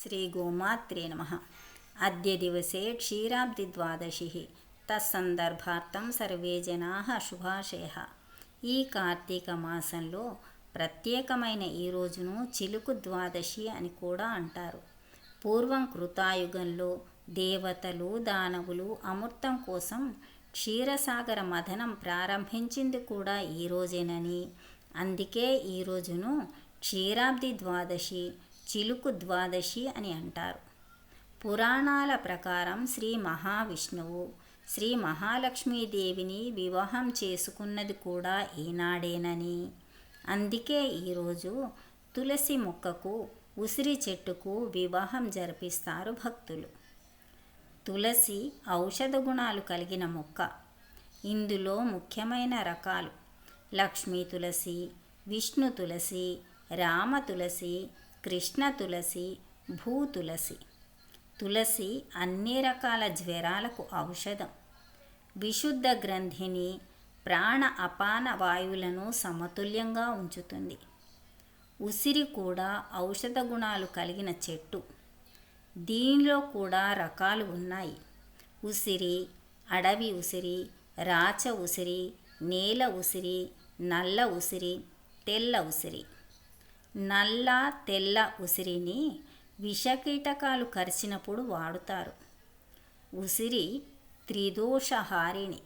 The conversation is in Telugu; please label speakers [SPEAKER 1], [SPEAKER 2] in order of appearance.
[SPEAKER 1] श्रीगोमात्रे नमः। अद्य दिवसे क्षीराब्धिद्वादशी तत्संदर्भार्थं सर्वे जनाः శుభాశయः। ఈ కార్తీక మాసంలో ప్రత్యేకమైన ఈ రోజును చిలుకు ద్వాదశి అని కూడా అంటారు. పూర్వం కృతాయుగంలో దేవతలు దానవులు అమృతం కోసం క్షీరసాగర మథనం ప్రారంభించింది కూడా ఈ రోజేనని, అందుకే ఈ రోజును క్షీరాబ్ది ద్వాదశి, చిలుకు ద్వాదశి అని అంటారు. పురాణాల ప్రకారం శ్రీ మహావిష్ణువు శ్రీ మహాలక్ష్మీదేవిని వివాహం చేసుకున్నది కూడా ఈనాడేనని, అందుకే ఈరోజు తులసి మొక్కకు, ఉసిరి చెట్టుకు వివాహం జరిపిస్తారు భక్తులు. తులసి ఔషధ గుణాలు కలిగిన మొక్క. ఇందులో ముఖ్యమైన రకాలు లక్ష్మీ తులసి, విష్ణు తులసి, రామ తులసి, కృష్ణ తులసి, భూ తులసి. తులసి అన్ని రకాల జ్వరాలకు ఔషధం. విశుద్ధ గ్రంథిని, ప్రాణ అపాన వాయువులను సమతుల్యంగా ఉంచుతుంది. ఉసిరి కూడా ఔషధ గుణాలు కలిగిన చెట్టు. దీనిలో కూడా రకాలు ఉన్నాయి. ఉసిరి, అడవి ఉసిరి, రాచ ఉసిరి, నేల ఉసిరి, నల్ల ఉసిరి, తెల్ల ఉసిరి. నల్ల తెల్ల ఉసిరిని విషకీటకాలు కరిచినప్పుడు వాడుతారు. ఉసిరి త్రిదోషహారిణి.